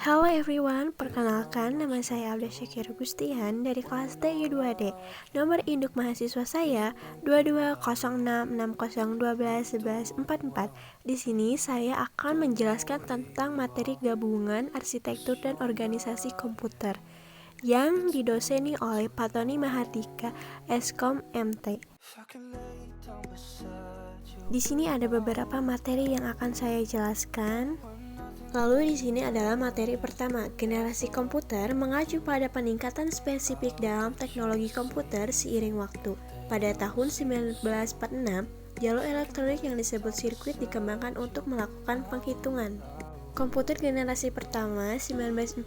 Halo everyone, perkenalkan nama saya Abda Syakir Gustian dari kelas TI2D. Nomor induk mahasiswa saya 220660121144. Di sini saya akan menjelaskan tentang materi gabungan arsitektur dan organisasi komputer yang didoseni oleh Pak Tony Mahardika, Eskom MT. Di sini ada beberapa materi yang akan saya jelaskan. Lalu di sini adalah materi pertama, generasi komputer mengacu pada peningkatan spesifik dalam teknologi komputer seiring waktu. Pada tahun 1946, jalur elektronik yang disebut sirkuit dikembangkan untuk melakukan penghitungan. Komputer generasi pertama 1946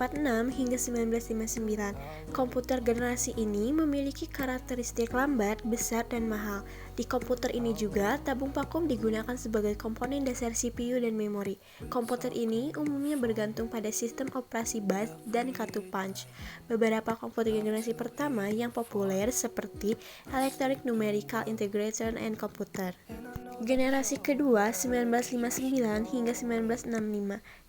hingga 1959. Komputer generasi ini memiliki karakteristik lambat, besar, dan mahal. Di komputer ini juga, tabung vakum digunakan sebagai komponen dasar CPU dan memori. Komputer ini umumnya bergantung pada sistem operasi bus dan kartu punch. Beberapa komputer generasi pertama yang populer seperti Electronic Numerical Integration and Computer. Generasi kedua 1959 hingga 1965.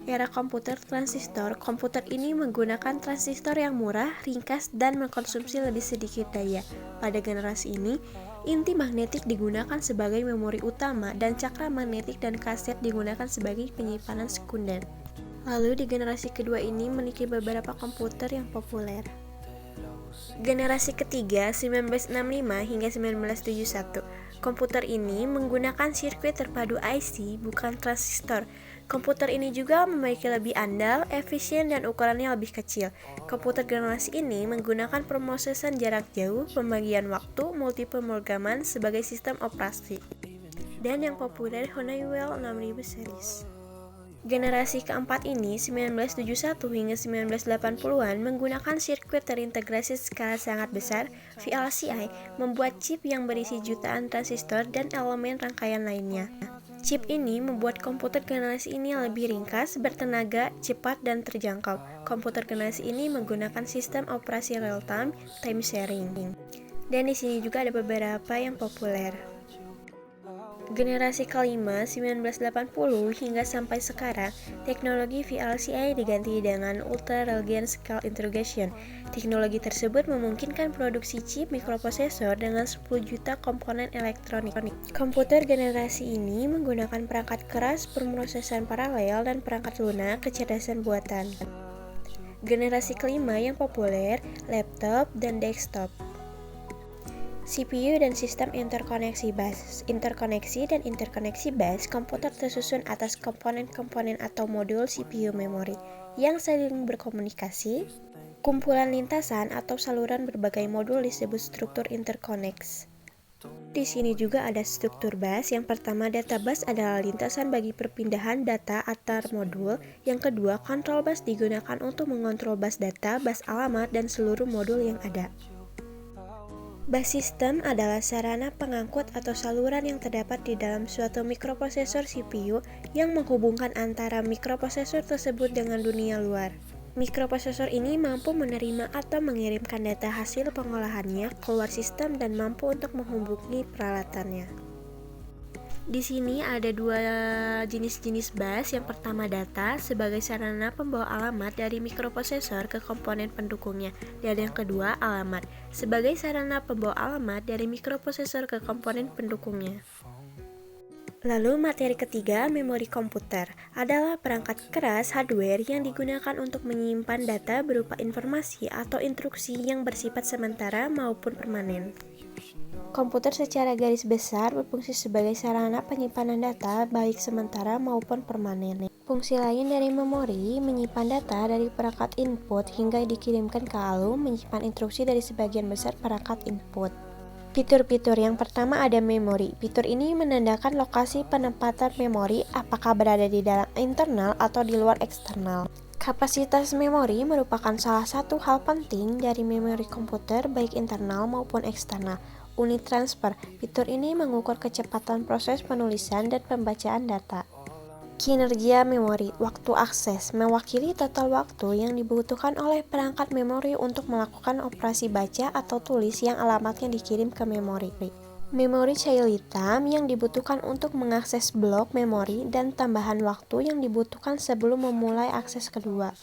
Era komputer transistor. Komputer ini menggunakan transistor yang murah, ringkas, dan mengkonsumsi lebih sedikit daya. Pada generasi ini, inti magnetik digunakan sebagai memori utama dan cakra magnetik dan kaset digunakan sebagai penyimpanan sekunder. Lalu di generasi kedua ini memiliki beberapa komputer yang populer. Generasi ketiga 1965 hingga 1971. Komputer ini menggunakan sirkuit terpadu IC, bukan transistor. Komputer ini juga memiliki lebih andal, efisien, dan ukurannya lebih kecil. Komputer generasi ini menggunakan pemrosesan jarak jauh, pembagian waktu, multipemrograman sebagai sistem operasi. Dan yang populer Honeywell 6000 series. Generasi keempat ini 1971 hingga 1980-an menggunakan sirkuit terintegrasi skala sangat besar VLCI, membuat chip yang berisi jutaan transistor dan elemen rangkaian lainnya. Chip ini membuat komputer generasi ini lebih ringkas, bertenaga, cepat, dan terjangkau. Komputer generasi ini menggunakan sistem operasi real-time, time sharing. Dan di sini juga ada beberapa yang populer. Generasi kelima 1980 hingga sampai sekarang, teknologi VLCI diganti dengan Ultra Large Scale Integration. Teknologi tersebut memungkinkan produksi chip mikroprosesor dengan 10 juta komponen elektronik. Komputer generasi ini menggunakan perangkat keras, pemrosesan paralel, dan perangkat lunak kecerdasan buatan. Generasi kelima yang populer, laptop dan desktop. CPU dan sistem interkoneksi bus. Interkoneksi dan interkoneksi bus, komputer tersusun atas komponen-komponen atau modul CPU memori yang saling berkomunikasi. Kumpulan lintasan atau saluran berbagai modul disebut struktur interconnects. Di sini juga ada struktur bus. Yang pertama, data bus adalah lintasan bagi perpindahan data antar modul. Yang kedua, control bus digunakan untuk mengontrol bus data, bus alamat, dan seluruh modul yang ada. Bus system adalah sarana pengangkut atau saluran yang terdapat di dalam suatu mikroprosesor CPU yang menghubungkan antara mikroprosesor tersebut dengan dunia luar. Mikroprosesor ini mampu menerima atau mengirimkan data hasil pengolahannya keluar sistem dan mampu untuk menghubungi peralatannya. Di sini ada dua jenis-jenis bus. Yang pertama, data sebagai sarana pembawa alamat dari mikroprosesor ke komponen pendukungnya, dan yang kedua, alamat sebagai sarana pembawa alamat dari mikroprosesor ke komponen pendukungnya. Lalu materi ketiga, memori komputer adalah perangkat keras hardware yang digunakan untuk menyimpan data berupa informasi atau instruksi yang bersifat sementara maupun permanen. Komputer secara garis besar berfungsi sebagai sarana penyimpanan data baik sementara maupun permanen. Fungsi lain dari memori menyimpan data dari perangkat input hingga dikirimkan ke ALU, menyimpan instruksi dari sebagian besar perangkat input. Fitur-fitur yang pertama ada memori. Fitur ini menandakan lokasi penempatan memori apakah berada di dalam internal atau di luar eksternal. Kapasitas memori merupakan salah satu hal penting dari memori komputer baik internal maupun eksternal. Unit transfer. Fitur ini mengukur kecepatan proses penulisan dan pembacaan data. Kinerja memori, waktu akses, mewakili total waktu yang dibutuhkan oleh perangkat memori untuk melakukan operasi baca atau tulis yang alamatnya dikirim ke memori. Memori child time yang dibutuhkan untuk mengakses blok memori dan tambahan waktu yang dibutuhkan sebelum memulai akses kedua.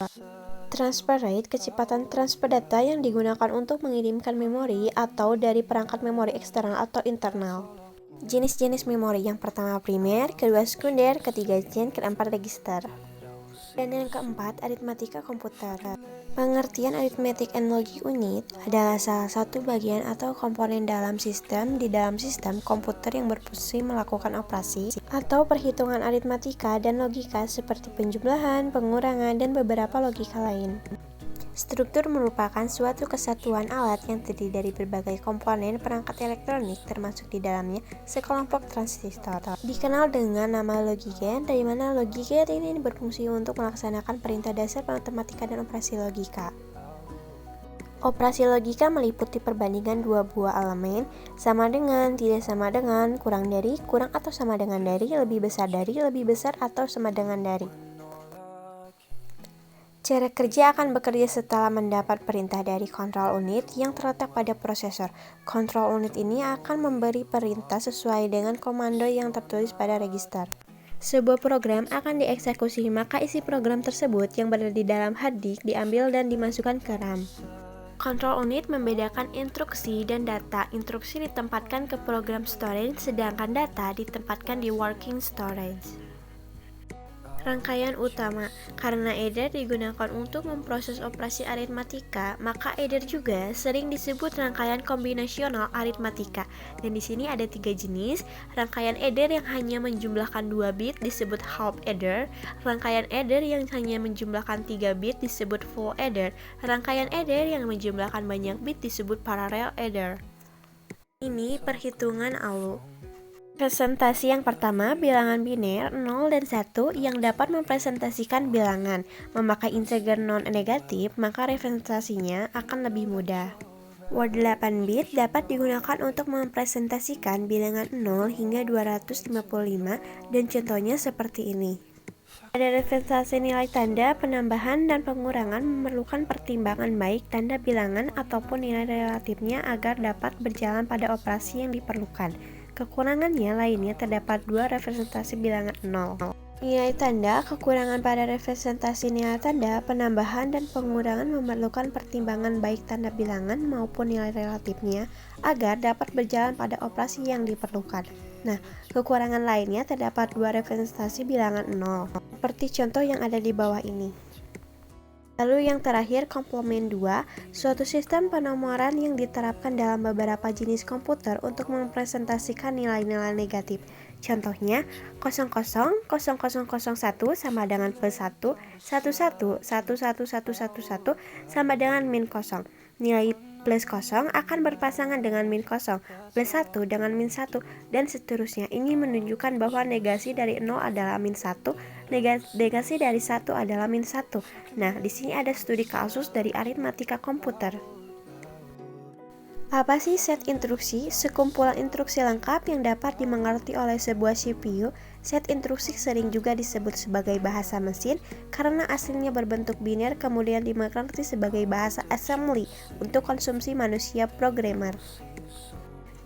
Transfer rate, kecepatan transfer data yang digunakan untuk mengirimkan memori atau dari perangkat memori eksternal atau internal. Jenis-jenis memori yang pertama primer, kedua sekunder, ketiga gen, keempat register. Dan yang keempat, aritmatika komputer. Pengertian arithmetic and logic unit adalah salah satu bagian atau komponen dalam sistem di dalam sistem komputer yang berfungsi melakukan operasi atau perhitungan aritmatika dan logika seperti penjumlahan, pengurangan, dan beberapa logika lain. Struktur merupakan suatu kesatuan alat yang terdiri dari berbagai komponen perangkat elektronik termasuk di dalamnya sekelompok transistor. Dikenal dengan nama logic gate, dari mana logic gate ini berfungsi untuk melaksanakan perintah dasar matematika dan operasi logika. Operasi logika meliputi perbandingan dua buah elemen, sama dengan, tidak sama dengan, kurang dari, kurang atau sama dengan dari, lebih besar dari, lebih besar atau sama dengan dari. Cara kerja akan bekerja setelah mendapat perintah dari kontrol unit yang terletak pada prosesor. Kontrol unit ini akan memberi perintah sesuai dengan komando yang tertulis pada register. Sebuah program akan dieksekusi, maka isi program tersebut yang berada di dalam hard disk diambil dan dimasukkan ke RAM. Kontrol unit membedakan instruksi dan data. Instruksi ditempatkan ke program storage, sedangkan data ditempatkan di working storage. Rangkaian utama. Karena adder digunakan untuk memproses operasi aritmatika, maka adder juga sering disebut rangkaian kombinasional aritmatika. Dan di sini ada 3 jenis. Rangkaian adder yang hanya menjumlahkan 2 bit disebut half adder. Rangkaian adder yang hanya menjumlahkan 3 bit disebut full adder. Rangkaian adder yang menjumlahkan banyak bit disebut parallel adder. Ini perhitungan ALU. Presentasi yang pertama, bilangan biner 0 dan 1 yang dapat mempresentasikan bilangan. Memakai integer non-negatif, maka representasinya akan lebih mudah. Word 8 bit dapat digunakan untuk mempresentasikan bilangan 0 hingga 255 dan contohnya seperti ini. Pada representasi nilai tanda, penambahan dan pengurangan memerlukan pertimbangan baik tanda bilangan ataupun nilai relatifnya agar dapat berjalan pada operasi yang diperlukan. Kekurangannya lainnya terdapat 2 representasi bilangan 0. Nilai tanda, kekurangan pada representasi nilai tanda, penambahan dan pengurangan memerlukan pertimbangan baik tanda bilangan maupun nilai relatifnya agar dapat berjalan pada operasi yang diperlukan. Nah, kekurangan lainnya terdapat 2 representasi bilangan 0, seperti contoh yang ada di bawah ini. Lalu yang terakhir, komplement 2, suatu sistem penomoran yang diterapkan dalam beberapa jenis komputer untuk mempresentasikan nilai-nilai negatif. Contohnya, 000001 sama dengan plus 1, 11 11111 sama dengan min 0. Nilai plus 0 akan berpasangan dengan min 0, plus 1 dengan min 1, dan seterusnya. Ini menunjukkan bahwa negasi dari 0 adalah min 1, negasi dari 1 adalah min 1. Nah, di sini ada studi kasus dari aritmatika komputer. Apa sih set instruksi? Sekumpulan instruksi lengkap yang dapat dimengerti oleh sebuah CPU. Set instruksi sering juga disebut sebagai bahasa mesin karena aslinya berbentuk biner kemudian dimengerti sebagai bahasa assembly untuk konsumsi manusia programmer.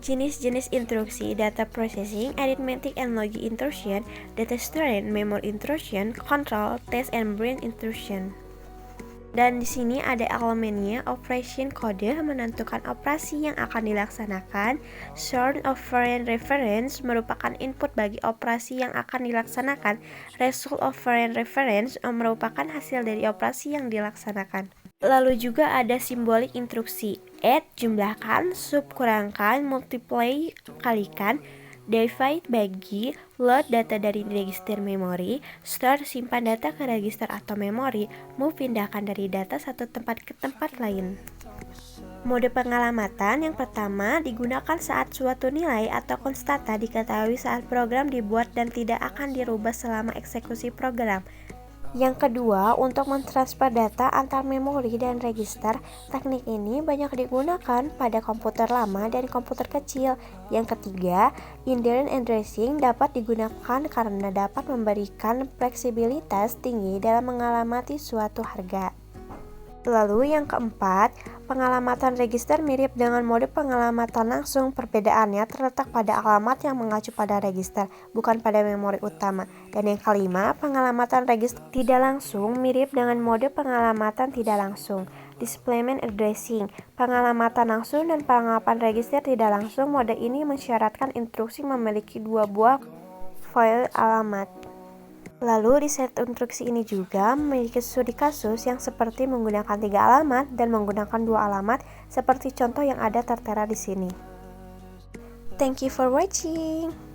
Jenis-jenis instruksi: data processing, arithmetic and logic instruction, data storage, memory instruction, control, test and brain instruction. Dan di sini ada elemennya. Operation kode menentukan operasi yang akan dilaksanakan. Source of foreign reference merupakan input bagi operasi yang akan dilaksanakan. Result of foreign reference merupakan hasil dari operasi yang dilaksanakan. Lalu juga ada simbolik instruksi. Add, jumlahkan, sub, kurangkan, multiply, kalikan, divide, bagi, load data dari register memori, store, simpan data ke register atau memori, move, pindahkan dari data satu tempat ke tempat lain. Mode pengalamatan yang pertama digunakan saat suatu nilai atau konstanta diketahui saat program dibuat dan tidak akan dirubah selama eksekusi program. Yang kedua, untuk mentransfer data antar memori dan register. Teknik ini banyak digunakan pada komputer lama dan komputer kecil. Yang ketiga, indent addressing dapat digunakan karena dapat memberikan fleksibilitas tinggi dalam mengalamati suatu harga. Lalu yang keempat, pengalamatan register mirip dengan mode pengalamatan langsung. Perbedaannya terletak pada alamat yang mengacu pada register, bukan pada memori utama. Dan yang kelima, pengalamatan register tidak langsung mirip dengan mode pengalamatan tidak langsung. Displacement addressing, pengalamatan langsung dan pengalamatan register tidak langsung. Mode ini mensyaratkan instruksi memiliki dua buah file alamat. Lalu di set instruksi ini juga memiliki studi kasus yang seperti menggunakan 3 alamat dan menggunakan 2 alamat seperti contoh yang ada tertera di sini. Thank you for watching.